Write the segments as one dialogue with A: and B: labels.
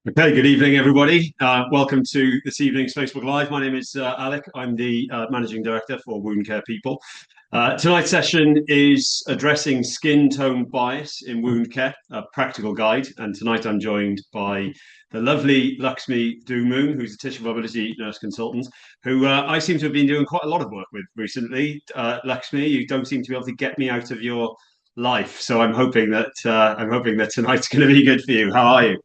A: Okay, good evening, everybody. Welcome to this evening's Facebook Live. My name is Alec. I'm the Managing Director for Wound Care People. Tonight's session is addressing skin tone bias in wound care, a practical guide. And tonight I'm joined by the lovely Luxmi Dhoonmoon, who's a tissue viability nurse consultant, who I seem to have been doing quite a lot of work with recently. Luxmi, you don't seem to be able to get me out of your life, so I'm hoping that tonight's going to be good for you. How are you?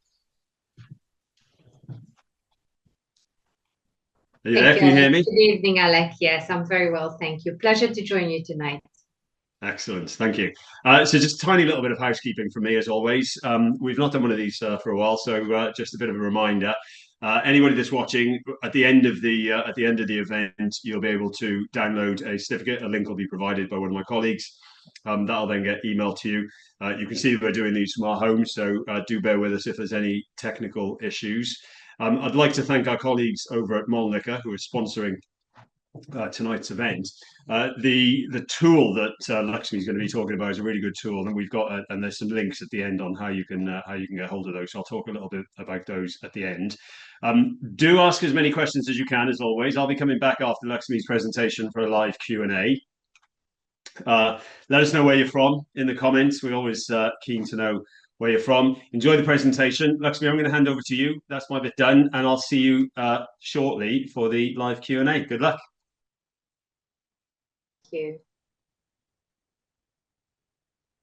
A: Are you there?
B: Thank you,
A: Can you hear
B: Alec.
A: me?
B: Good evening, Alec. Yes, I'm very well, thank you. Pleasure to join you tonight.
A: Excellent, thank you. So just a tiny little bit of housekeeping from me, as always. We've not done one of these for a while, so just a bit of a reminder. Anybody that's watching, at the end of the event, you'll be able to download a certificate. A link will be provided by one of my colleagues. That'll then get emailed to you. You can see that we're doing these from our homes, so do bear with us if there's any technical issues. I'd like to thank our colleagues over at Mölnlycke who are sponsoring tonight's event. The tool that Luxmi is going to be talking about is a really good tool, and we've got and there's some links at the end on how you can get hold of those. So I'll talk a little bit about those at the end. Do ask as many questions as you can, as always. I'll be coming back after Luxmi's presentation for a live Q&A. Let us know where you're from in the comments. We're always keen to know where you're from. Enjoy the presentation. Luxmi, I'm going to hand over to you. That's my bit done, and I'll see you shortly for the live Q&A. Good luck.
B: You.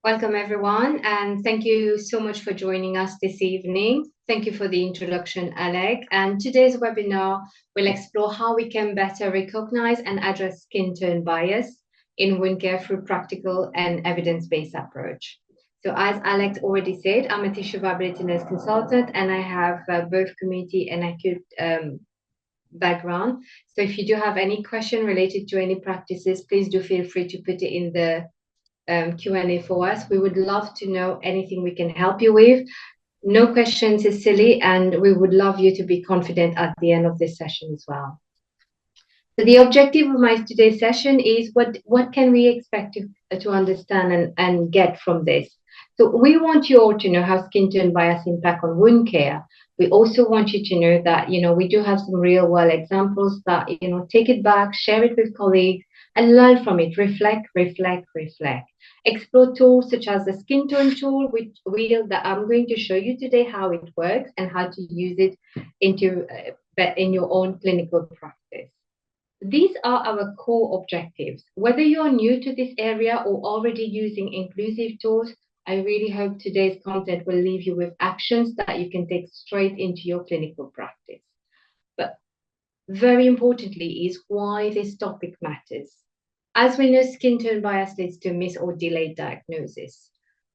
B: Welcome, everyone, and thank you so much for joining us this evening. Thank you for the introduction, Alec. And today's webinar will explore how we can better recognize and address skin tone bias in wound care through practical and evidence-based approach. So as Alex already said, I'm a tissue viability nurse consultant, and I have both community and acute background. So if you do have any question related to any practices, please do feel free to put it in the Q&A for us. We would love to know anything we can help you with. No questions is silly, and we would love you to be confident at the end of this session as well. So the objective of my today's session is what can we expect to understand and get from this. So we want you all to know how skin tone bias impact on wound care. We also want you to know that, we do have some real world examples that, take it back, share it with colleagues, and learn from it. Reflect. Explore tools such as the skin tone tool, that I'm going to show you today how it works and how to use it in your own clinical practice. These are our core objectives. Whether you're new to this area or already using inclusive tools, I really hope today's content will leave you with actions that you can take straight into your clinical practice. But very importantly is why this topic matters. As we know, skin tone bias leads to miss or delayed diagnosis.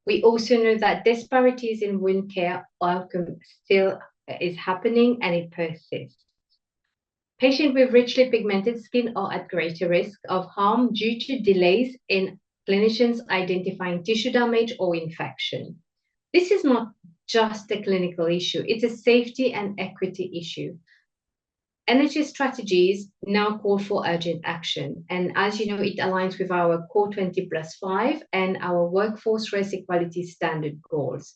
B: We also know that disparities in wound care outcome still is happening and it persists. Patients with richly pigmented skin are at greater risk of harm due to delays in clinicians identifying tissue damage or infection. This is not just a clinical issue, it's a safety and equity issue. NHS strategies now call for urgent action. And as you know, it aligns with our Core 20+5 and our workforce race equality standard goals.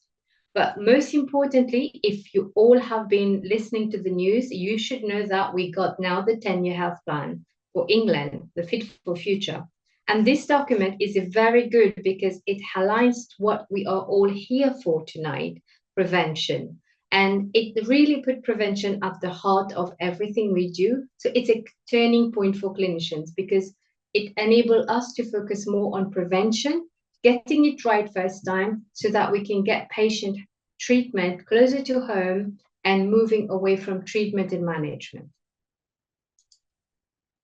B: But most importantly, if you all have been listening to the news, you should know that we got now the 10-year health plan for England, the Fit for Future. And this document is very good because it aligns what we are all here for tonight, prevention. And it really put prevention at the heart of everything we do. So it's a turning point for clinicians because it enables us to focus more on prevention, getting it right first time so that we can get patient treatment closer to home and moving away from treatment and management.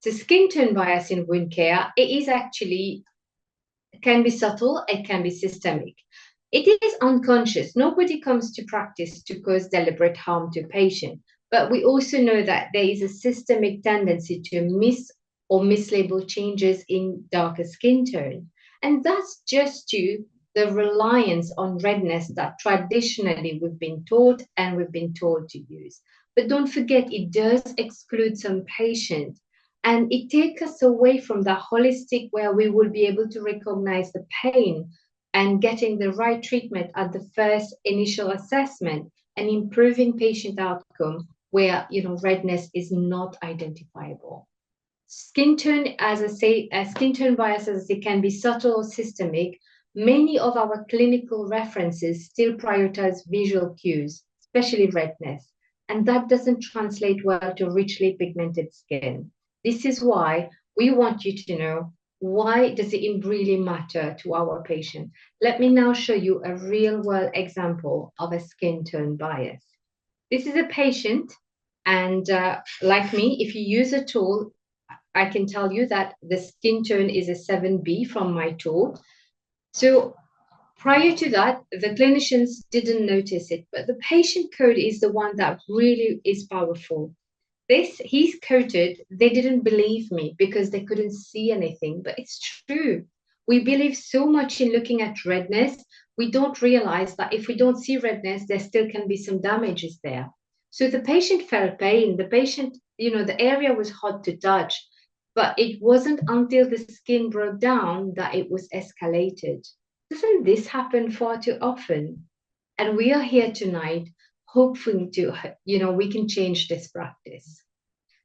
B: So skin tone bias in wound care, it can be subtle, it can be systemic. It is unconscious. Nobody comes to practice to cause deliberate harm to a patient, but we also know that there is a systemic tendency to miss or mislabel changes in darker skin tone. And that's just to the reliance on redness that traditionally we've been taught and we've been told to use. But don't forget, it does exclude some patients. And it takes us away from the holistic where we will be able to recognize the pain and getting the right treatment at the first initial assessment and improving patient outcome where, redness is not identifiable. Skin tone, as I say, skin tone biases, it can be subtle or systemic. Many of our clinical references still prioritize visual cues, especially redness, and that doesn't translate well to richly pigmented skin. This is why we want you to know, why does it really matter to our patient? Let me now show you a real-world example of a skin tone bias. This is a patient, and like me, if you use a tool, I can tell you that the skin tone is a 7B from my tool. So prior to that, the clinicians didn't notice it, but the patient code is the one that really is powerful. He's coded, they didn't believe me because they couldn't see anything, but it's true. We believe so much in looking at redness, we don't realize that if we don't see redness, there still can be some damages there. So the patient felt pain, the patient, the area was hot to touch, but it wasn't until the skin broke down that it was escalated. Doesn't this happen far too often? And we are here tonight hoping to, we can change this practice.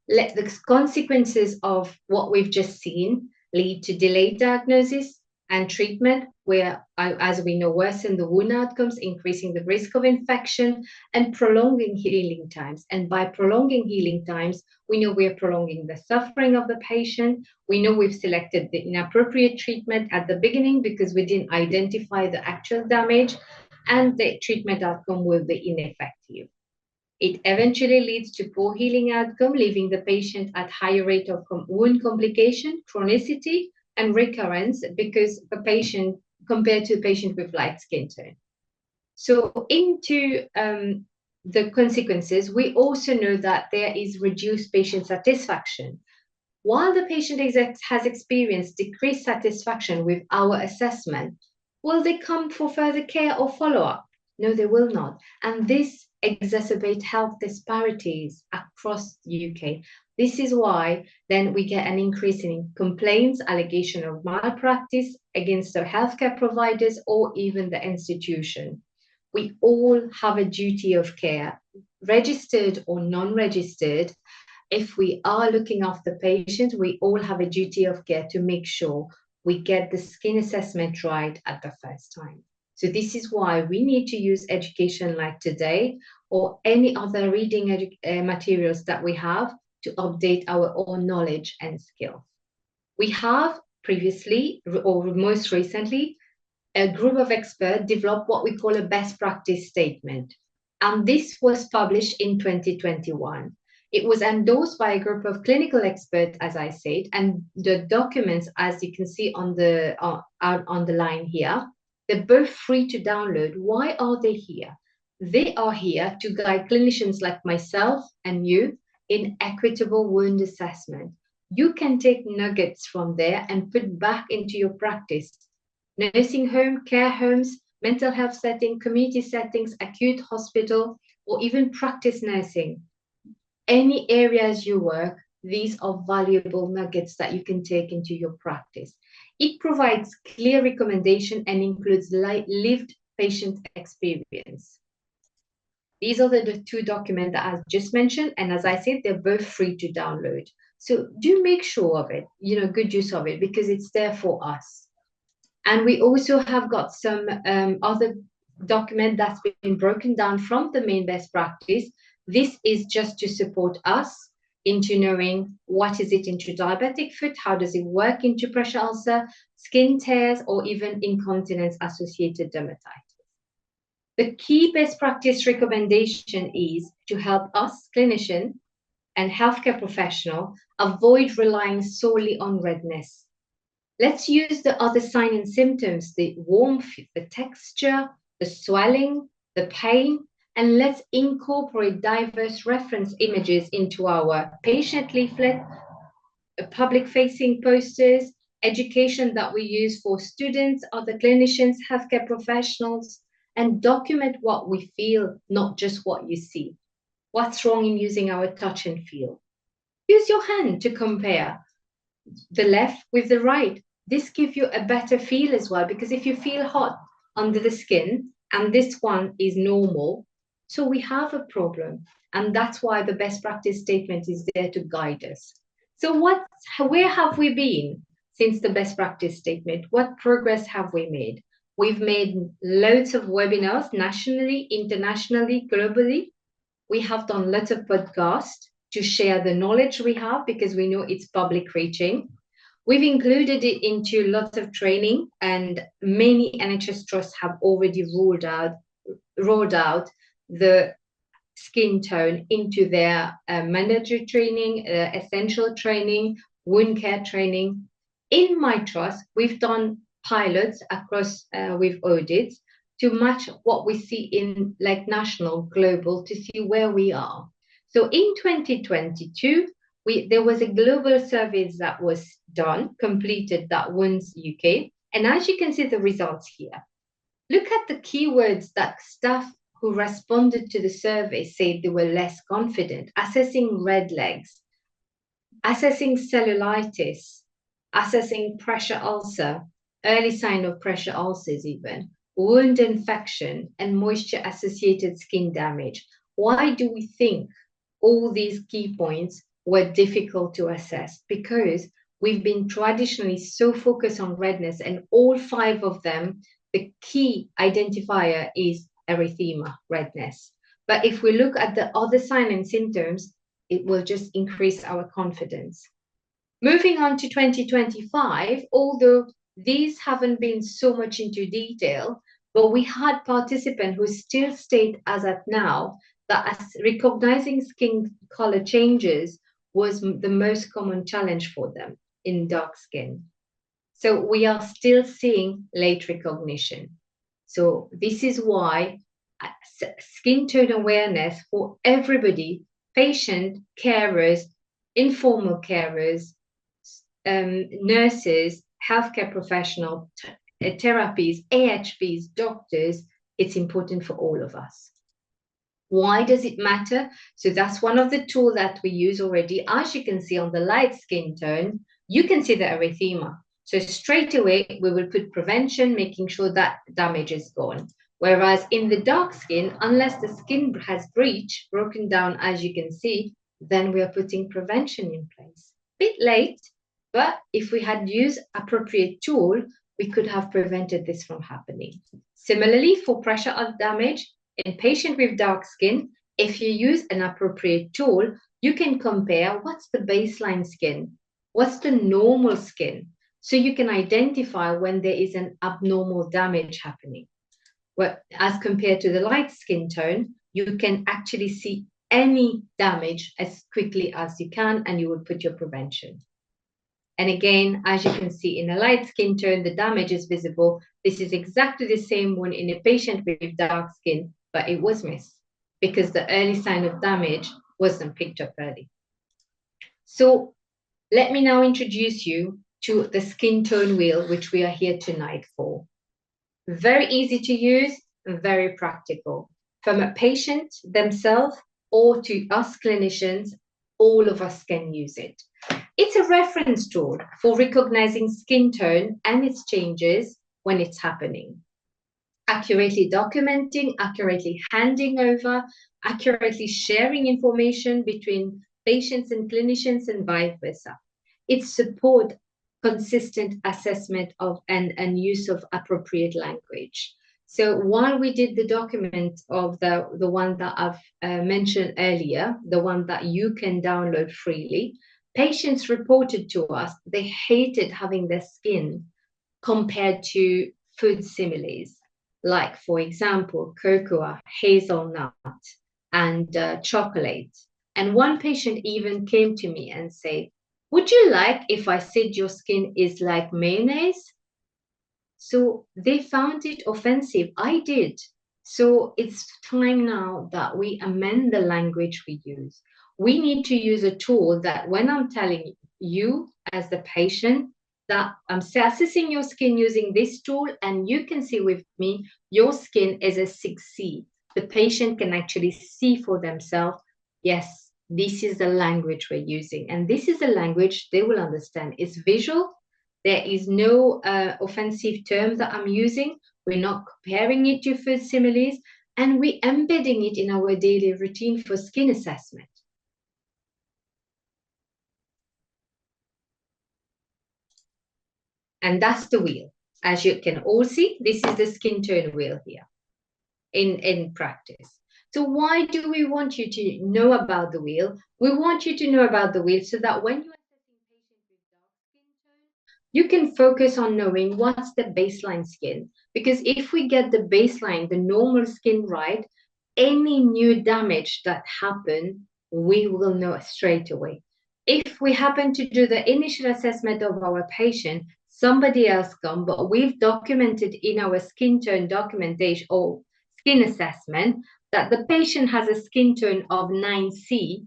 B: Let the consequences of what we've just seen lead to delayed diagnosis and treatment, where, as we know, worsen the wound outcomes, increasing the risk of infection and prolonging healing times. And by prolonging healing times, we know we're prolonging the suffering of the patient. We know we've selected the inappropriate treatment at the beginning because we didn't identify the actual damage, and the treatment outcome will be ineffective. It eventually leads to poor healing outcome, leaving the patient at higher rate of wound complication, chronicity, and recurrence because the patient, compared to a patient with light skin tone. So into the consequences, we also know that there is reduced patient satisfaction. While the patient has experienced decreased satisfaction with our assessment, will they come for further care or follow-up? No, they will not. And this exacerbates health disparities across the UK. This is why then we get an increase in complaints, allegation of malpractice against the healthcare providers or even the institution. We all have a duty of care, registered or non-registered. If we are looking after patients, we all have a duty of care to make sure we get the skin assessment right at the first time. So this is why we need to use education like today or any other reading materials that we have to update our own knowledge and skills. We have previously, or most recently, a group of experts developed what we call a best practice statement. And this was published in 2021. It was endorsed by a group of clinical experts, as I said, and the documents, as you can see on the line here, they're both free to download. Why are they here? They are here to guide clinicians like myself and you in equitable wound assessment. You can take nuggets from there and put back into your practice. Nursing home, care homes, mental health setting, community settings, acute hospital, or even practice nursing. Any areas you work, these are valuable nuggets that you can take into your practice. It provides clear recommendation and includes lived patient experience. These are the two documents that I just mentioned, and as I said, they're both free to download. So do make sure of it, good use of it, because it's there for us. And we also have got some other document that's been broken down from the main best practice. This is just to support us into knowing what is it into diabetic foot, how does it work into pressure ulcer, skin tears, or even incontinence-associated dermatitis. The key best practice recommendation is to help us, clinician and healthcare professional, avoid relying solely on redness. Let's use the other signs and symptoms, the warmth, the texture, the swelling, the pain, and let's incorporate diverse reference images into our patient leaflet, public-facing posters, education that we use for students, other clinicians, healthcare professionals, and document what we feel, not just what you see. What's wrong in using our touch and feel? Use your hand to compare the left with the right. This gives you a better feel as well, because if you feel hot under the skin and this one is normal, So we have a problem, and that's why the best practice statement is there to guide us. So where have we been since the best practice statement? What progress have we made? We've made loads of webinars nationally, internationally, globally. We have done lots of podcasts to share the knowledge we have because we know it's public reaching. We've included it into lots of training, and many NHS trusts have already rolled out the skin tone into their mandatory training, essential training, wound care training. In my trust, we've done pilots across with audits to match what we see in like national, global, to see where we are. So in 2022, there was a global survey that was completed, that Wounds UK. And as you can see the results here, look at the keywords that staff who responded to the survey said they were less confident: assessing red legs, assessing cellulitis, assessing pressure ulcer, early sign of pressure ulcers even, wound infection, and moisture-associated skin damage. Why do we think all these key points were difficult to assess? Because we've been traditionally so focused on redness, and all 5 of them, the key identifier is erythema, redness. But if we look at the other signs and symptoms, it will just increase our confidence. Moving on to 2025, although these haven't been so much into detail, but we had participants who still state as at now that as recognizing skin color changes was the most common challenge for them in dark skin. So we are still seeing late recognition. So this is why skin tone awareness for everybody, patient, carers, informal carers, nurses, healthcare professionals, therapies, AHPs, doctors, it's important for all of us. Why does it matter? So that's one of the tools that we use already. As you can see on the light skin tone, you can see the erythema. So straight away, we will put prevention, making sure that damage is gone. Whereas in the dark skin, unless the skin has breached, broken down, as you can see, then we are putting prevention in place. Bit late, but if we had used appropriate tool, we could have prevented this from happening. Similarly, for pressure damage, in patient with dark skin, if you use an appropriate tool, you can compare what's the baseline skin, what's the normal skin, so you can identify when there is an abnormal damage happening. Well, as compared to the light skin tone, you can actually see any damage as quickly as you can, and you will put your prevention. And again, as you can see in a light skin tone, the damage is visible. This is exactly the same one in a patient with dark skin, but it was missed because the early sign of damage wasn't picked up early. So let me now introduce you to the skin tone wheel, which we are here tonight for. Very easy to use and very practical. From a patient themselves or to us clinicians, all of us can use it. It's a reference tool for recognizing skin tone and its changes when it's happening. Accurately documenting, accurately handing over, accurately sharing information between patients and clinicians and vice versa. It supports consistent assessment of and use of appropriate language. So while we did the document of the one that I've mentioned earlier, the one that you can download freely, patients reported to us they hated having their skin compared to food similes, like, for example, cocoa, hazelnut, and chocolate. And one patient even came to me and said, "Would you like if I said your skin is like mayonnaise?" So they found it offensive. I did. So it's time now that we amend the language we use. We need to use a tool that when I'm telling you as the patient that I'm assessing your skin using this tool, and you can see with me, your skin is a 6C. The patient can actually see for themselves, yes, this is the language we're using. And this is the language they will understand. It's visual. There is no offensive term that I'm using. We're not comparing it to food similes. and we're embedding it in our daily routine for skin assessment. And that's the wheel. As you can all see, this is the skin tone wheel here in practice. So why do we want you to know about the wheel? We want you to know about the wheel so that when you're assessing patients with dark skin tone, you can focus on knowing what's the baseline skin. Because if we get the baseline, the normal skin right, any new damage that happens, we will know straight away. If we happen to do the initial assessment of our patient, somebody else come, but we've documented in our skin tone documentation or skin assessment that the patient has a skin tone of 9C,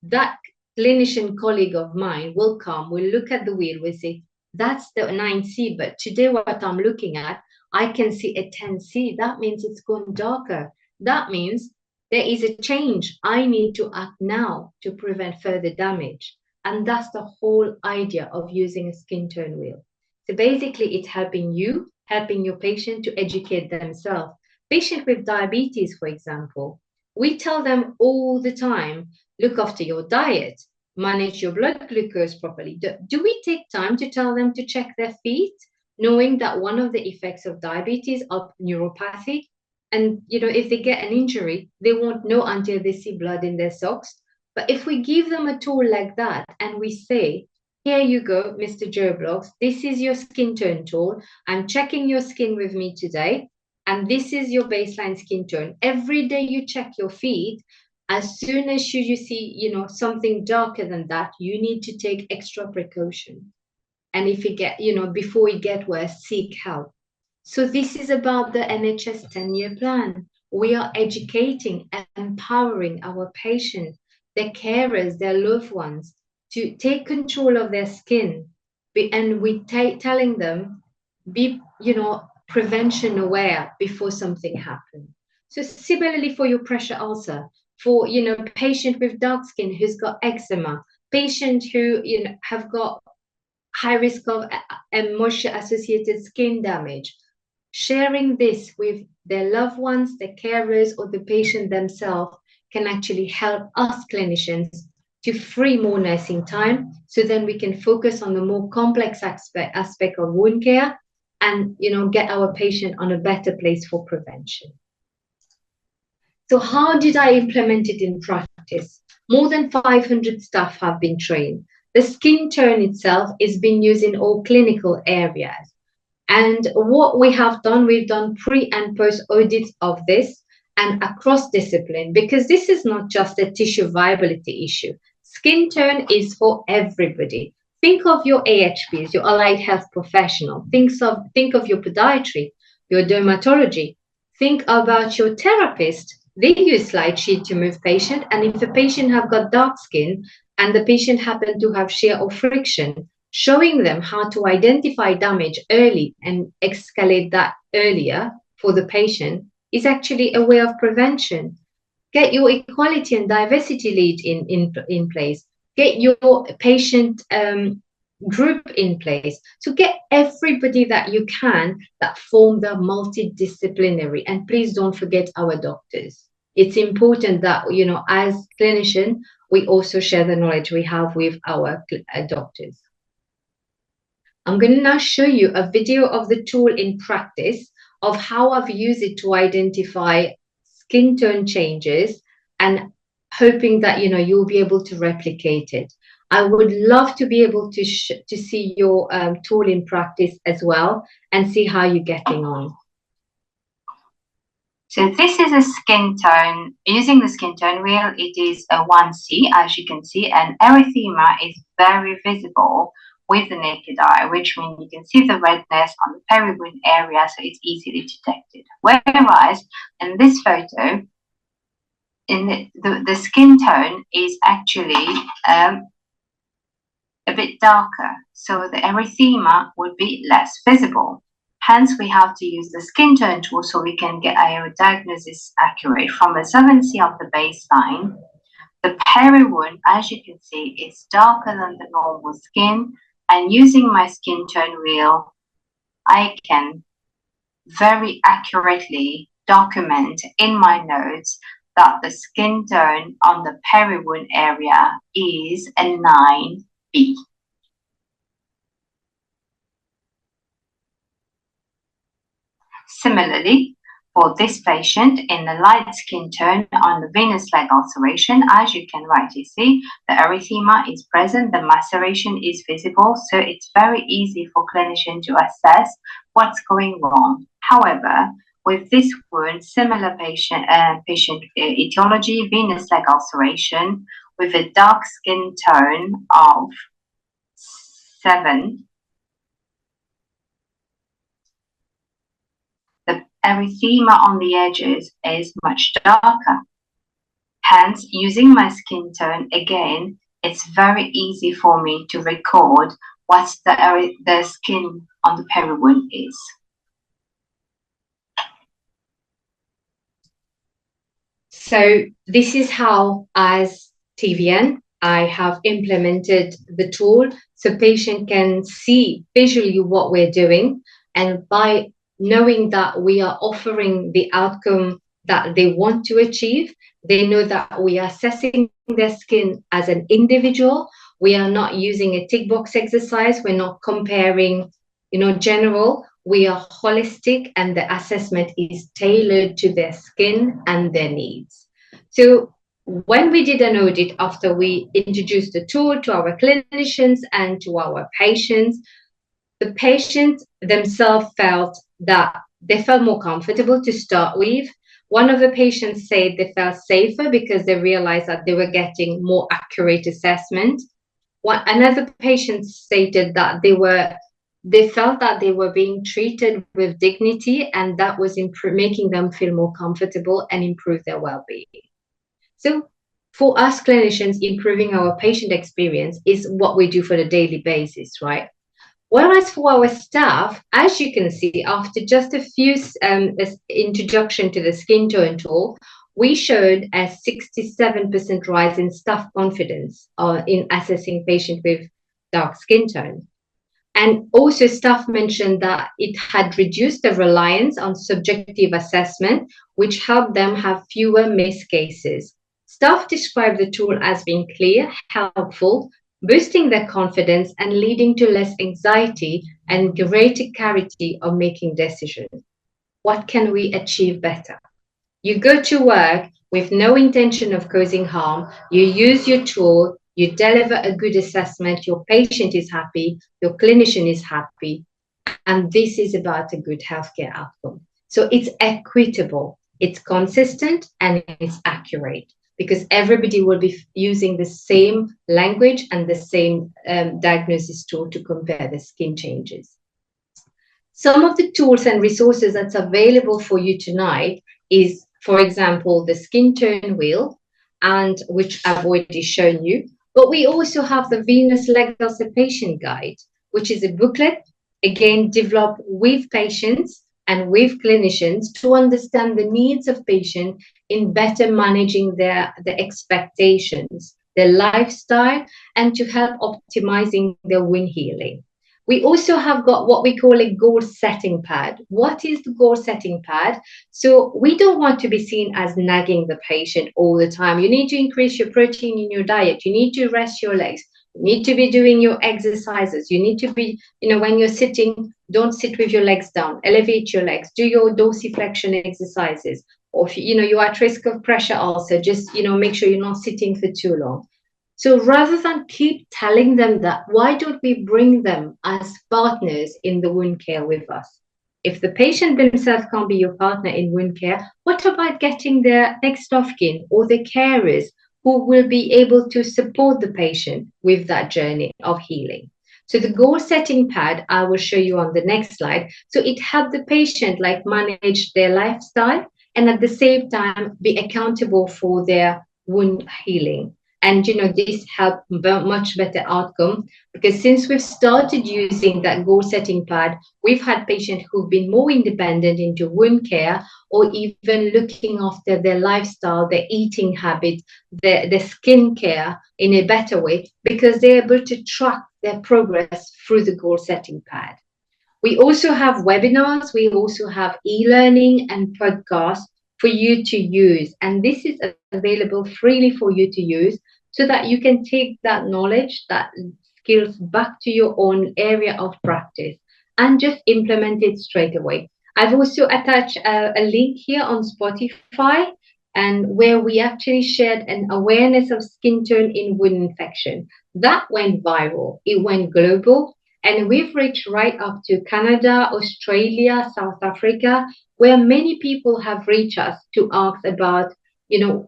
B: that clinician colleague of mine will come, will look at the wheel, will say, that's the 9C, but today what I'm looking at, I can see a 10C. That means it's gone darker. That means there is a change. I need to act now to prevent further damage. And that's the whole idea of using a skin tone wheel. So basically, it's helping you, helping your patient to educate themselves. Patient with diabetes, for example, we tell them all the time, look after your diet, manage your blood glucose properly. Do we take time to tell them to check their feet, knowing that one of the effects of diabetes are neuropathy? And if they get an injury, they won't know until they see blood in their socks. But if we give them a tool like that and we say, here you go, Mr. Joe Bloggs, this is your skin tone tool. I'm checking your skin with me today. And this is your baseline skin tone. Every day you check your feet. As soon as you see, something darker than that, you need to take extra precaution. And if you get, before it get worse, seek help. So this is about the NHS 10-year plan. We are educating and empowering our patients, their carers, their loved ones to take control of their skin. And we telling them, be, prevention aware before something happens. So similarly for your pressure ulcer, for, patient with dark skin who's got eczema, patient who, have got high risk of moisture-associated skin damage, sharing this with their loved ones, their carers, or the patient themselves can actually help us clinicians to free more nursing time, so then we can focus on the more complex aspect of wound care and get our patient on a better place for prevention. So how did I implement it in practice? More than 500 staff have been trained. The skin tone itself is being used in all clinical areas. And what we have done, we've done pre and post audits of this and across discipline, because this is not just a tissue viability issue. Skin tone is for everybody. Think of your AHPs, your allied health professional. Think of your podiatry, your dermatology. Think about your therapist. They use slide sheet to move patient. And if the patient have got dark skin and the patient happen to have shear or friction, showing them how to identify damage early and escalate that earlier for the patient is actually a way of prevention. Get your equality and diversity lead in place. Get your patient group in place. So get everybody that you can that form the multidisciplinary. And please don't forget our doctors. It's important that, as clinicians, we also share the knowledge we have with our doctors. I'm going to now show you a video of the tool in practice of how I've used it to identify skin tone changes and hoping that, you'll be able to replicate it. I would love to be able to see your tool in practice as well and see how you're getting on. So this is a skin tone. Using the skin tone wheel, it is a 1C, as you can see, and erythema is very visible with the naked eye, which means you can see the redness on the peri-wound area, so it's easily detected. Whereas in this photo, in the skin tone is actually a bit darker, so the erythema would be less visible. Hence, we have to use the skin tone tool so we can get our diagnosis accurate. From the 7C of the baseline, the peri-wound, as you can see, is darker than the normal skin. And using my skin tone wheel, I can very accurately
C: document in my notes that the skin tone on the peri-wound area is a 9B. Similarly, for this patient in the light skin tone on the venous leg ulceration, as you can rightly see, the erythema is present, the maceration is visible, so it's very easy for clinicians to assess what's going wrong. However, with this wound, similar patient etiology, venous leg ulceration, with a dark skin tone of 7, the erythema on the edges is much darker. Hence, using my skin tone, again, it's very easy for me to record what the skin on the peri-wound is.
B: So this is how, as TVN, I have implemented the tool so patient can see visually what we're doing, and by knowing that we are offering the outcome that they want to achieve, they know that we are assessing their skin as an individual. We are not using a tick box exercise. We're not comparing, general. We are holistic, and the assessment is tailored to their skin and their needs. So when we did an audit after we introduced the tool to our clinicians and to our patients, the patients themselves felt that they felt more comfortable to start with. One of the patients said they felt safer because they realized that they were getting more accurate assessment. Another patient stated that they felt that they were being treated with dignity, and that was making them feel more comfortable and improve their well-being. So for us clinicians, improving our patient experience is what we do for the daily basis, right? Whereas for our staff, as you can see, after just a few introduction to the skin tone tool, we showed a 67% rise in staff confidence in assessing patients with dark skin tone. And also staff mentioned that it had reduced the reliance on subjective assessment, which helped them have fewer missed cases. Staff described the tool as being clear, helpful, boosting their confidence and leading to less anxiety and greater clarity of making decisions. What can we achieve better? You go to work with no intention of causing harm, you use your tool, you deliver a good assessment, your patient is happy, your clinician is happy, and this is about a good healthcare outcome. So it's equitable, it's consistent, and it's accurate, because everybody will be using the same language and the same diagnosis tool to compare the skin changes. Some of the tools and resources that's available for you tonight is, for example, the skin tone wheel, and which I've already shown you. But we also have the venous leg ulceration guide, which is a booklet, again, developed with patients and with clinicians to understand the needs of patients in better managing their expectations, their lifestyle, and to help optimizing their wound healing. We also have got what we call a goal setting pad. What is the goal setting pad? So we don't want to be seen as nagging the patient all the time. You need to increase your protein in your diet. You need to rest your legs. You need to be doing your exercises. You need to be, when you're sitting, don't sit with your legs down. Elevate your legs. Do your dorsiflexion exercises. Or if you're at risk of pressure ulcer, just make sure you're not sitting for too long. So rather than keep telling them that, why don't we bring them as partners in the wound care with us? If the patient themselves can't be your partner in wound care, what about getting their next of kin or the carers who will be able to support the patient with that journey of healing? So the goal setting pad, I will show you on the next slide. So it helps the patient manage their lifestyle and at the same time be accountable for their wound healing. And, this helped much better outcome, because since we've started using that goal setting pad, we've had patients who've been more independent into wound care, or even looking after their lifestyle, their eating habits, their skin care in a better way, because they're able to track their progress through the goal setting pad. We also have webinars, we also have e-learning and podcasts for you to use. And this is available freely for you to use so that you can take that knowledge, that skills back to your own area of practice and just implement it straight away. I've also attached a link here on Spotify and where we actually shared an awareness of skin tone in wound infection. That went viral. It went global. And we've reached right up to Canada, Australia, South Africa, where many people have reached us to ask about,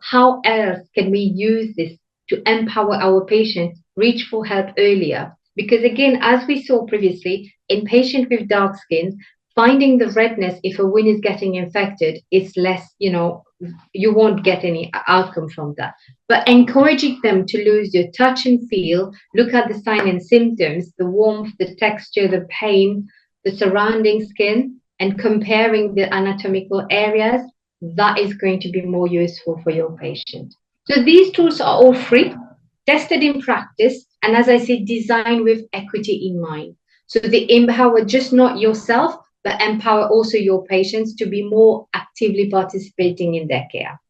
B: how else can we use this to empower our patients, reach for help earlier? Because again, as we saw previously, in patients with dark skin, finding the redness if a wound is getting infected is less, you won't get any outcome from that. But encouraging them to lose your touch and feel, look at the sign and symptoms, the warmth, the texture, the pain, the surrounding skin, and comparing the anatomical areas, that is going to be more useful for your patient. So these tools are all free, tested in practice, and as I said, designed with equity in mind. So they empower just not yourself, but empower also your patients to be more actively participating in their care.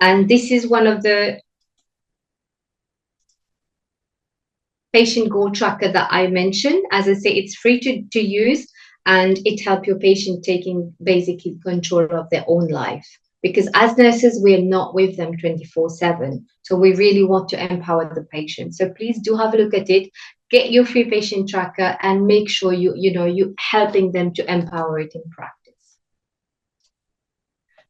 B: And this is one of the patient goal tracker that I mentioned. As I say, it's free to use and it helps your patient taking basically control of their own life. Because as nurses, we're not with them 24/7. So we really want to empower the patient. So please do have a look at it. Get your free patient tracker and make sure you're helping them to empower it in practice.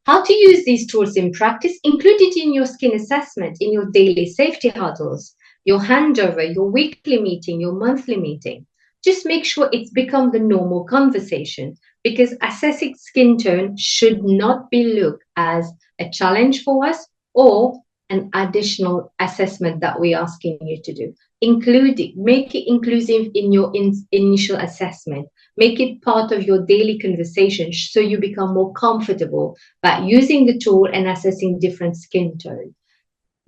B: How to use these tools in practice? Include it in your skin assessment, in your daily safety huddles, your handover, your weekly meeting, your monthly meeting. Just make sure it's become the normal conversation, because assessing skin tone should not be looked as a challenge for us or an additional assessment that we're asking you to do. Include it, make it inclusive in your initial assessment. Make it part of your daily conversation so you become more comfortable by using the tool and assessing different skin tones.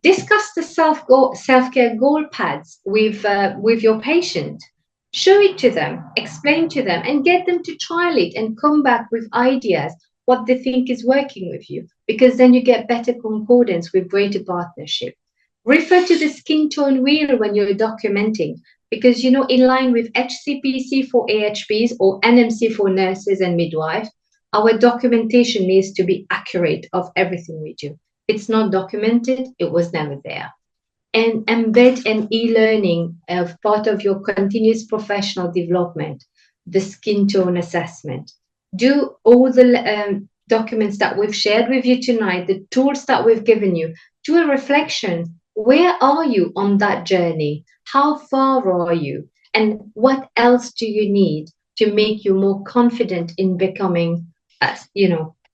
B: Discuss the self-care goal pads with your patient. Show it to them, explain to them, and get them to trial it and come back with ideas, what they think is working with you, because then you get better concordance with greater partnership. Refer to the skin tone wheel when you're documenting, because, in line with HCPC for AHPs or NMC for nurses and midwives, our documentation needs to be accurate of everything we do. If it's not documented, it was never there. And embed an e-learning as part of your continuous professional development, the skin tone assessment. Do all the documents that we've shared with you tonight, the tools that we've given you, do a reflection. Where are you on that journey? How far are you? And what else do you need to make you more confident in becoming,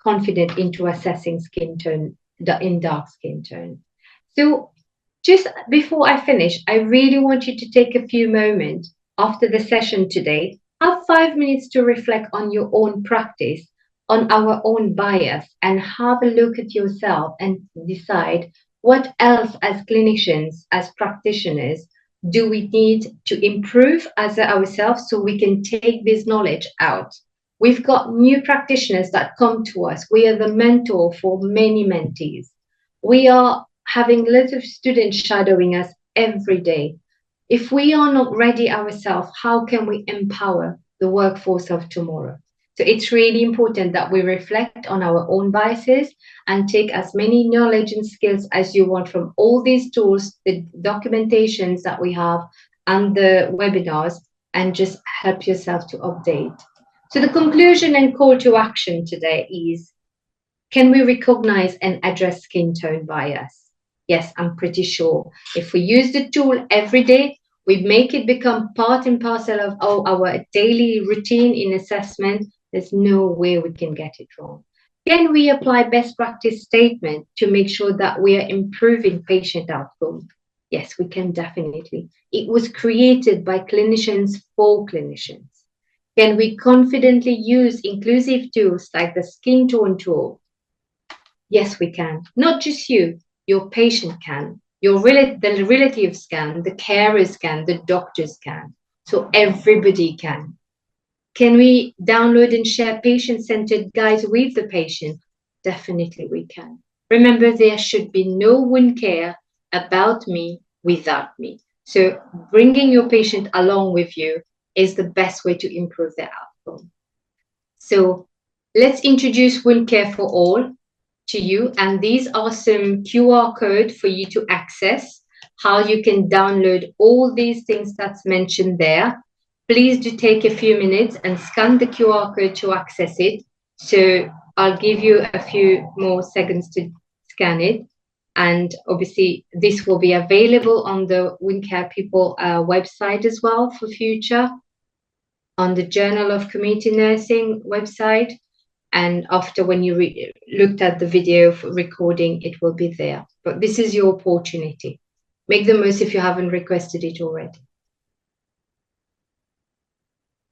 B: confident into assessing skin tone in dark skin tone? So just before I finish, I really want you to take a few moments after the session today, have 5 minutes to reflect on your own practice, on our own bias, and have a look at yourself and decide what else as clinicians, as practitioners, do we need to improve as ourselves so we can take this knowledge out. We've got new practitioners that come to us. We are the mentor for many mentees. We are having lots of students shadowing us every day. If we are not ready ourselves, how can we empower the workforce of tomorrow? So it's really important that we reflect on our own biases and take as many knowledge and skills as you want from all these tools, the documentations that we have and the webinars, and just help yourself to update. So the conclusion and call to action today is, can we recognize and address skin tone bias? Yes, I'm pretty sure. If we use the tool every day, we make it become part and parcel of our daily routine in assessment, there's no way we can get it wrong. Can we apply best practice statement to make sure that we are improving patient outcome? Yes, we can definitely. It was created by clinicians for clinicians. Can we confidently use inclusive tools like the skin tone tool? Yes, we can. Not just you, your patient can. The relatives can, the carers can, the doctors can. so everybody can. Can we download and share patient-centered guides with the patient? Definitely we can. Remember, there should be no wound care about me without me. So bringing your patient along with you is the best way to improve their outcome. So let's introduce wound care for all to you. And these are some QR code for you to access, how you can download all these things that's mentioned there. Please do take a few minutes and scan the QR code to access it. So I'll give you a few more seconds to scan it. And obviously, this will be available on the Wound Care People website as well for future, on the Journal of Community Nursing website. And after, when you looked at the video recording, it will be there. But this is your opportunity. Make the most if you haven't requested it already.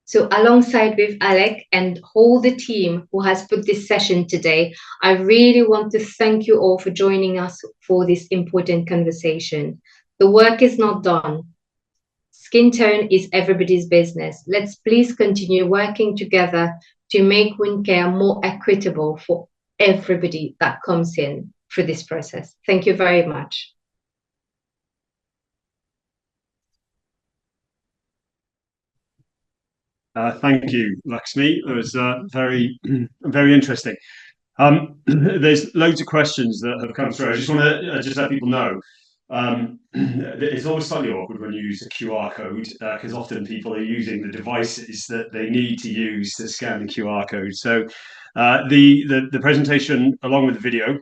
B: So alongside with Alec and all the team who has put this session today, I really want to thank you all for joining us for this important conversation. The work is not done. Skin tone is everybody's business. Let's please continue working together to make wound care more equitable for everybody that comes in for this process. Thank you very much.
A: Thank you, Luxmi. It was very, very interesting. There's loads of questions that have come through. I just want to just let people know. It's always slightly awkward when you use a QR code because often people are using the devices that they need to use to scan the QR code. So the presentation along with the video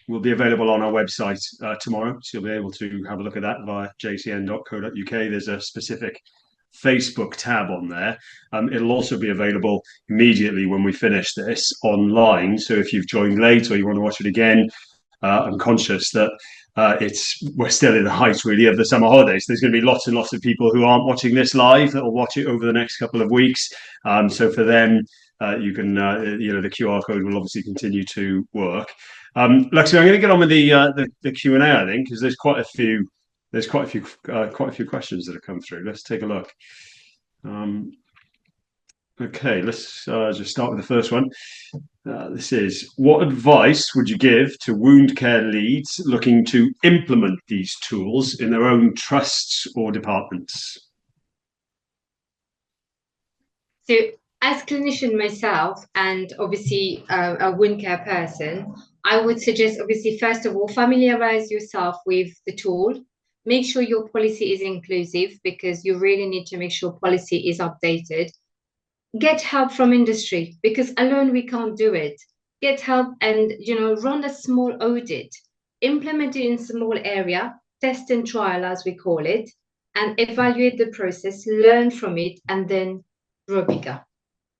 A: will be available on our website tomorrow. So you'll be able to have a look at that via jcn.co.uk. There's a specific Facebook tab on there. It'll also be available immediately when we finish this online. So if you've joined late or you want to watch it again, I'm conscious that we're still in the height really of the summer holidays. There's going to be lots and lots of people who aren't watching this live that will watch it over the next couple of weeks. So for them, you can the QR code will obviously continue to work. Luxmi, I'm going to get on with the Q&A, I think, because there's quite a few questions that have come through. Let's take a look. Okay, let's just start with the first one. This is, what advice would you give to wound care leads looking to implement these tools in their own trusts or departments?
B: So as clinician myself, and obviously a wound care person, I would suggest, obviously, first of all, familiarize yourself with the tool. Make sure your policy is inclusive, because you really need to make sure policy is updated. Get help from industry, because alone we can't do it. Get help and, run a small audit. Implement it in small area, test and trial, as we call it, and evaluate the process, learn from it, and then grow bigger.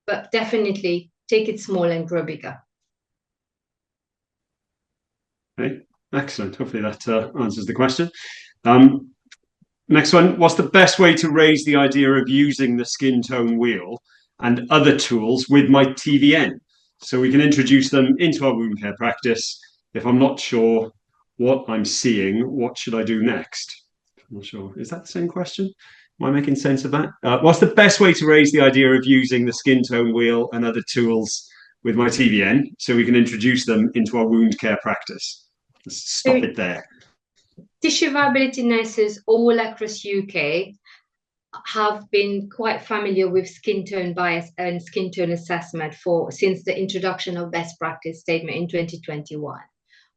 B: But definitely take it small and grow bigger.
A: Okay, excellent. Hopefully that answers the question. Next one, what's the best way to raise the idea of using the skin tone wheel and other tools with my TVN so we can introduce them into our wound care practice? If I'm not sure what I'm seeing, what should I do next? I'm not sure. Is that the same question? Am I making sense of that? What's the best way to raise the idea of using the skin tone wheel and other tools with my TVN so we can introduce them into our wound care practice? Let's stop it there.
B: Tissue viability nurses all across UK have been quite familiar with skin tone bias and skin tone assessment since the introduction of best practice statement in 2021.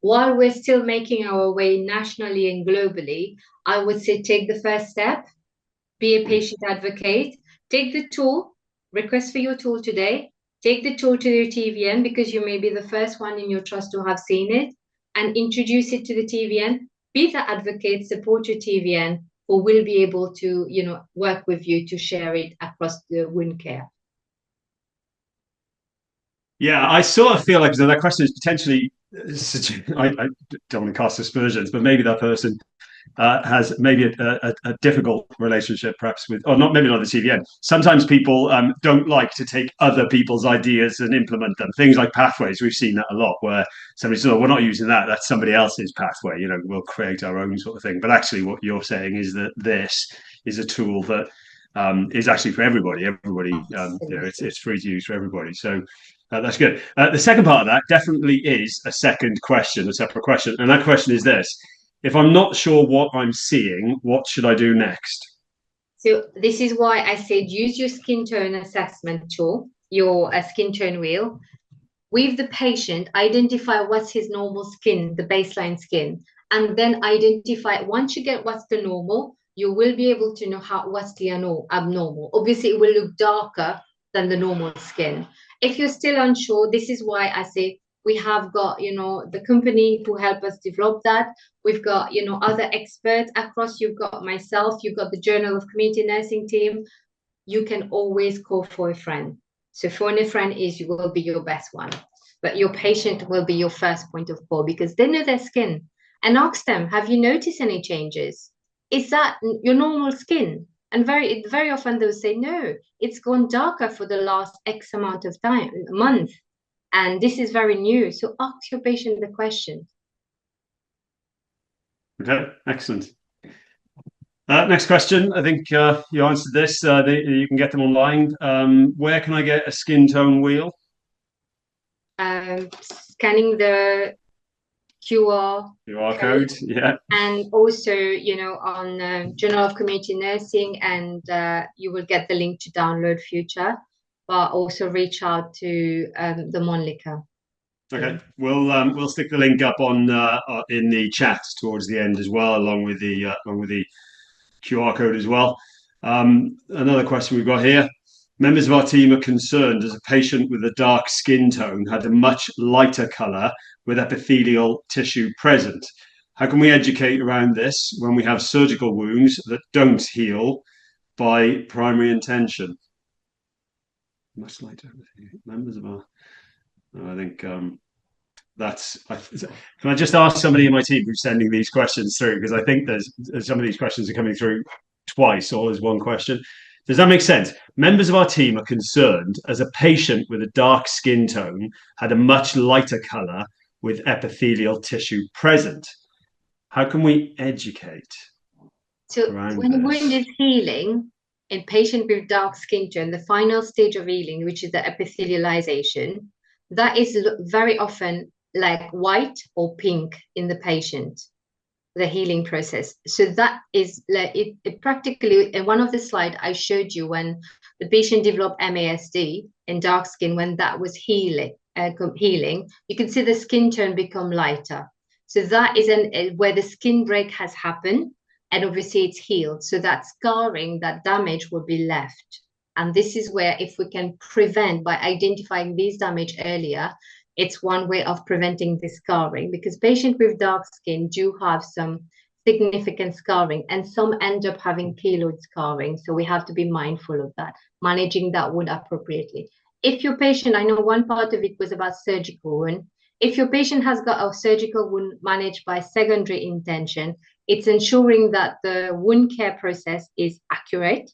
B: While we're still making our way nationally and globally, I would say take the first step, be a patient advocate, take the tool, request for your tool today, take the tool to your TVN, because you may be the first one in your trust to have seen it, and introduce it to the TVN. Be the advocate, support your TVN, who will be able to, work with you to share it across the wound care.
A: Yeah, I sort of feel like that question is potentially, I don't want to cast aspersions, but maybe that person has maybe a difficult relationship perhaps with, or not, maybe not the TVN. Sometimes people don't like to take other people's ideas and implement them. Things like pathways, we've seen that a lot, where somebody says, oh, we're not using that, that's somebody else's pathway, we'll create our own sort of thing. But actually what you're saying is that this is a tool that is actually for everybody. It's free to use for everybody. So that's good. The second part of that definitely is a separate question, and that question is this: if I'm not sure what I'm seeing, what should I do next?
B: So this is why I said use your skin tone assessment tool, your skin tone wheel. With the patient, identify what's his normal skin, the baseline skin, and then identify, once you get what's the normal, you will be able to know what's the abnormal. Obviously, it will look darker than the normal skin. If you're still unsure, this is why I say we have got, the company who help us develop that. We've got, other experts across. You've got myself, you've got the Journal of Community Nursing team. You can always call for a friend. So phone a friend will be your best one, but your patient will be your first point of call because they know their skin. And ask them, have you noticed any changes? Is that your normal skin? And very often they'll say, no, it's gone darker for the last X amount of time, month. And this is very new. So ask your patient the question.
A: Okay, excellent. Next question. I think you answered this. You can get them online. Where can I get a skin tone wheel?
B: Scanning the QR
A: code, yeah.
B: And also, on Journal of Community Nursing, and you will get the link to download future, but also reach out to the Mölnlycke.
A: Okay, we'll stick the link up on in the chat towards the end as well, along with the QR code as well. Another question we've got here. Members of our team are concerned as a patient with a dark skin tone had a much lighter colour with epithelial tissue present. How can we educate around this when we have surgical wounds that don't heal by primary intention? Much lighter. Members of our... I think that's... Can I just ask somebody in my team who's sending these questions through? Because I think there's some of these questions are coming through twice, all as one question. Does that make sense? Members of our team are concerned as a patient with a dark skin tone had a much lighter colour with epithelial tissue present. How can we educate?
B: So when a wound is healing in patient with dark skin tone, the final stage of healing, which is the epithelialization, that is very often like white or pink in the patient, the healing process. So that is like it practically, in one of the slides I showed you when the patient developed MASD in dark skin, when that was healing, you can see the skin tone become lighter. So that is where the skin break has happened, and obviously it's healed. So that scarring, that damage will be left. And this is where, if we can prevent by identifying this damage earlier, it's one way of preventing the scarring, because patients with dark skin do have some significant scarring, and some end up having keloid scarring. So we have to be mindful of that, managing that wound appropriately. If your patient, I know one part of it was about surgical wound. If your patient has got a surgical wound managed by secondary intention, it's ensuring that the wound care process is accurate.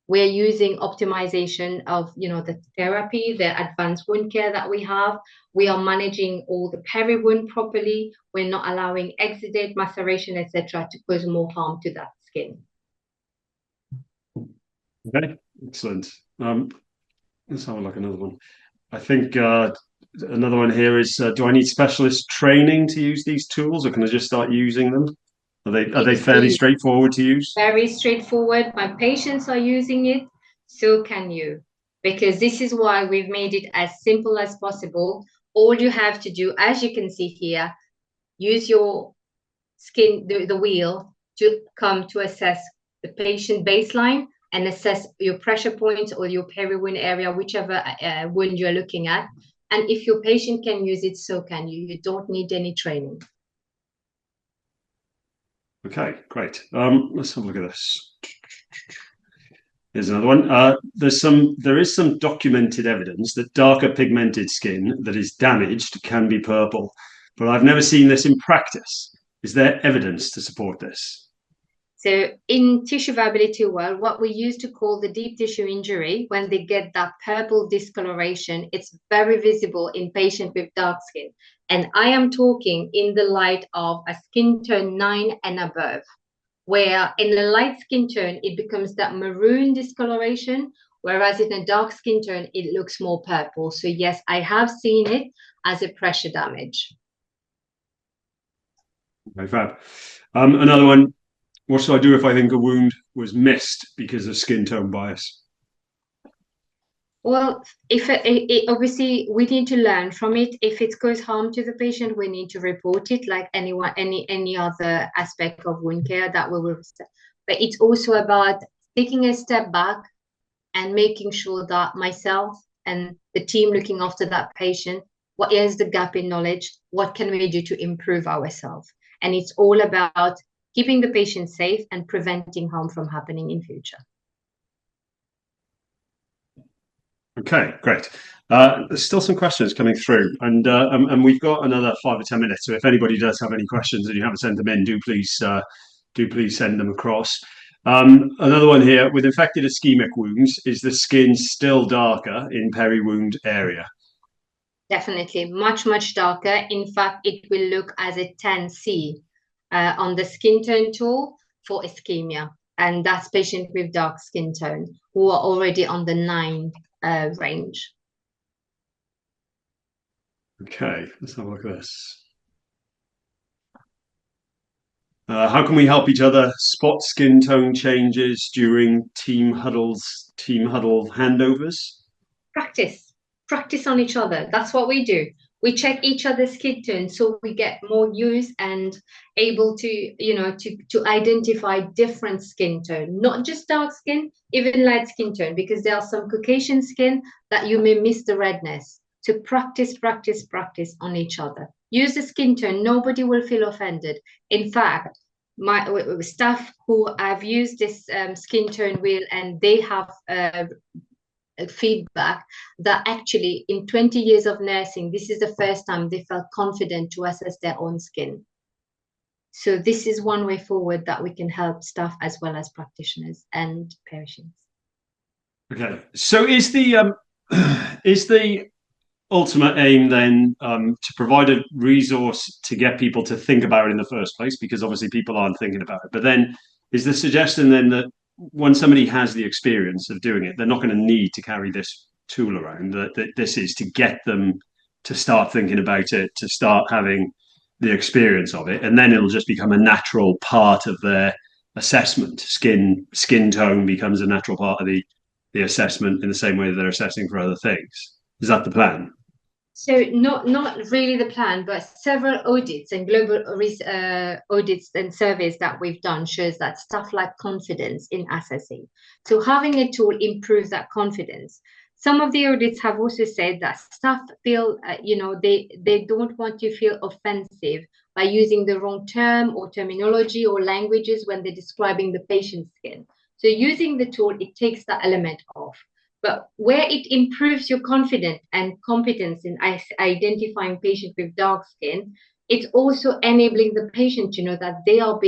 B: We're using optimization of, the therapy, the advanced wound care that we have. We are managing all the peri-wound properly. We're not allowing exudate, maceration, etc., to cause more harm to that skin.
A: Okay, excellent. Let's have a look, another one. I think another one here is, do I need specialist training to use these tools, or can I just start using them? Are they fairly straightforward to use?
B: Very straightforward. My patients are using it, so can you. Because this is why we've made it as simple as possible. All you have to do, as you can see here, use your skin, the wheel, to come to assess the patient baseline and assess your pressure points or your peri-wound area, whichever wound you're looking at. And if your patient can use it, so can you. You don't need any training.
A: Okay, great. Let's have a look at this. Here's another one. There is some documented evidence that darker pigmented skin that is damaged can be purple, but I've never seen this in practice. Is there evidence to support this?
B: So in tissue viability world, what we used to call the deep tissue injury, when they get that purple discoloration, it's very visible in patients with dark skin. And I am talking in the light of a skin tone 9 and above. where in a light skin tone, it becomes that maroon discoloration, whereas in a dark skin tone, it looks more purple. So yes, I have seen it as a pressure damage.
A: Okay, fab. Another one. What should I do if I think a wound was missed because of skin tone bias?
B: Well, if obviously we need to learn from it. If it causes harm to the patient, we need to report it like any other aspect of wound care that we will. But it's also about taking a step back and making sure that myself and the team looking after that patient, what is the gap in knowledge? What can we do to improve ourselves? And it's all about keeping the patient safe and preventing harm from happening in future.
A: Okay, great. There's still some questions coming through, and we've got another 5 or 10 minutes. So if anybody does have any questions and you haven't sent them in, do please send them across. Another one here: with infected ischemic wounds, is the skin still darker in peri-wound area?
B: Definitely, much darker. In fact, it will look as a 10C on the skin tone tool for ischemia, and that's patient with dark skin tone who are already on the 9 range.
A: Okay, let's have a look at this. How can we help each other spot skin tone changes during team huddle handovers?
B: Practice on each other. That's what we do. We check each other's skin tone so we get more use and able to, to identify different skin tone, not just dark skin, even light skin tone, because there are some Caucasian skin that you may miss the redness. So practice on each other. Use the skin tone. Nobody will feel offended. In fact, my staff who have used this skin tone wheel and they have feedback that actually in 20 years of nursing, this is the first time they felt confident to assess their own skin. So this is one way forward that we can help staff as well as practitioners and patients.
A: Okay, so is the ultimate aim then to provide a resource to get people to think about it in the first place, because obviously people aren't thinking about it, but then is the suggestion then that when somebody has the experience of doing it, they're not going to need to carry this tool around, that this is to get them to start thinking about it, to start having the experience of it, and then it'll just become a natural part of their assessment. Skin tone becomes a natural part of the assessment in the same way that they're assessing for other things. Is that the plan?
B: So not really the plan, but several audits and global audits and surveys that we've done shows that stuff like confidence in assessing. So having a tool improves that confidence. Some of the audits have also said that staff feel, they don't want to feel offensive by using the wrong term or terminology or languages when they're describing the patient's skin. So using the tool, it takes that element off. But where it improves your confidence and competence in identifying patients with dark skin, it's also enabling the patient to know that they are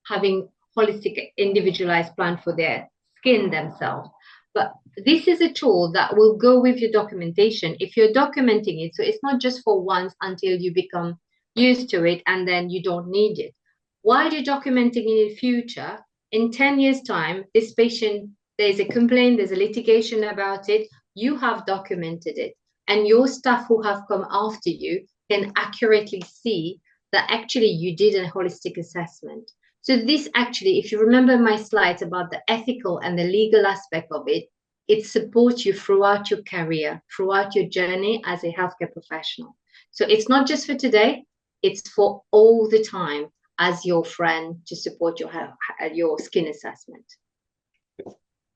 B: having holistic, individualized plan for their skin themselves. But this is a tool that will go with your documentation if you're documenting it. So it's not just for once until you become used to it and then you don't need it. While you're documenting in the future, in 10 years' time, this patient, there's a complaint, there's a litigation about it, you have documented it, and your staff who have come after you can accurately see that actually you did a holistic assessment. So this actually, if you remember my slides about the ethical and the legal aspect of it, it supports you throughout your career, throughout your journey as a healthcare professional. So it's not just for today, it's for all the time as your friend to support your skin assessment.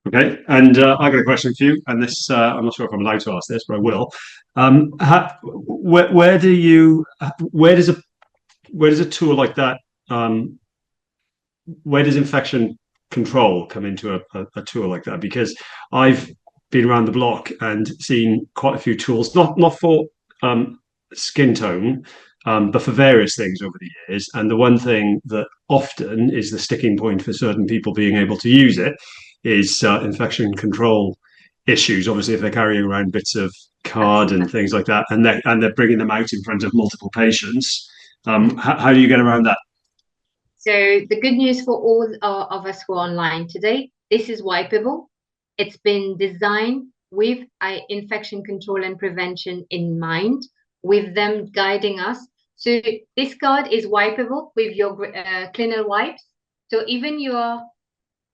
A: Okay, and I got a question for you, and this I'm not sure if I'm allowed to ask this, but I will. Where does a tool like that? Where does infection control come into a tool like that? Because I've been around the block and seen quite a few tools, not for skin tone, but for various things over the years. And the one thing that often is the sticking point for certain people being able to use it is infection control issues. Obviously, if they're carrying around bits of card and things like that, and they're bringing them out in front of multiple patients, how do you get around that?
B: So the good news for all of us who are online today, this is wipeable. It's been designed with infection control and prevention in mind, with them guiding us. So this card is wipeable with your cleaner wipes. So even you are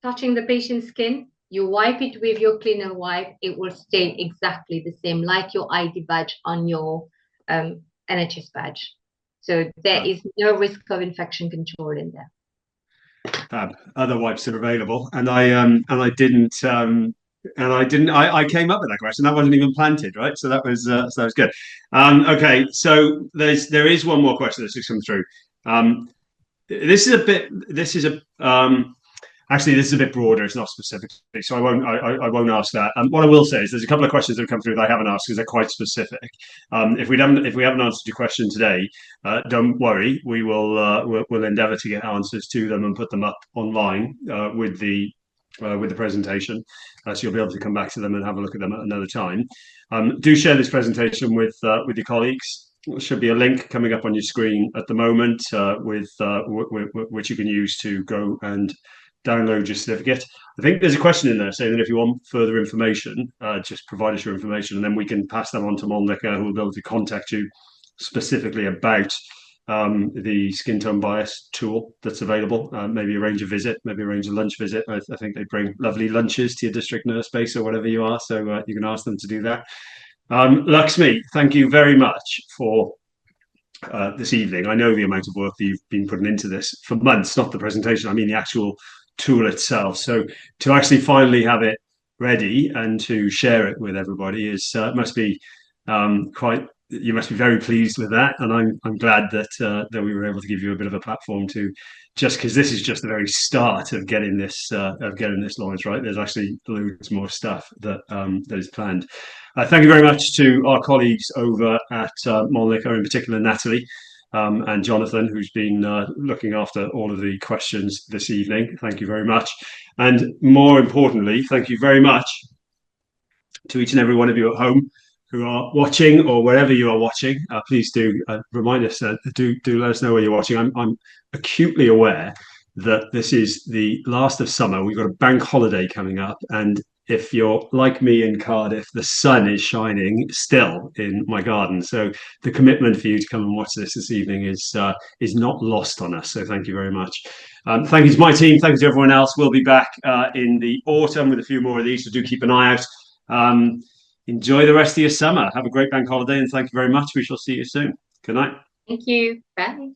B: touching the patient's skin, you wipe it with your cleaner wipe, it will stay exactly the same, like your ID badge on your NHS badge. So there is no risk of infection control in there.
A: Fab. Other wipes are available, and I didn't. I came up with that question. That wasn't even planted, right? So that was good. Okay, so there is one more question that's just come through. This is a bit. Actually, this is a bit broader. It's not specific, so I won't ask that. What I will say is there's a couple of questions that have come through that I haven't asked because they're quite specific. If we haven't answered your question today, don't worry. We'll endeavour to get answers to them and put them up online with the presentation, so you'll be able to come back to them and have a look at them at another time. Do share this presentation with your colleagues. There should be a link coming up on your screen at the moment which you can use to go and download your certificate. I think there's a question in there saying that if you want further information, just provide us your information and then we can pass that on to Mölnlycke, who will be able to contact you specifically about the skin tone bias tool that's available. Maybe arrange a visit, maybe arrange a lunch visit. I think they bring lovely lunches to your district nurse base or whatever you are, so you can ask them to do that. Luxmi, thank you very much for this evening. I know the amount of work that you've been putting into this for months, not the presentation, I mean the actual tool itself. So to actually finally have it ready and to share it with everybody is must be you must be very pleased with that, and I'm glad that we were able to give you a bit of a platform to, just because this is just the very start of getting this launched, right? There's actually loads more stuff that is planned. Thank you very much to our colleagues over at Mölnlycke, in particular Natalie and Jonathan, who's been looking after all of the questions this evening. Thank you very much. And more importantly, thank you very much to each and every one of you at home who are watching, or wherever you are watching. Please do remind us, do let us know where you're watching. I'm acutely aware that this is the last of summer. We've got a bank holiday coming up, and if you're like me in Cardiff, the sun is shining still in my garden. So the commitment for you to come and watch this evening is not lost on us. So thank you very much. Thank you to my team. Thank you to everyone else. We'll be back in the autumn with a few more of these, so do keep an eye out. Enjoy the rest of your summer. Have a great bank holiday, and thank you very much. We shall see you soon. Good night.
B: Thank you. Bye.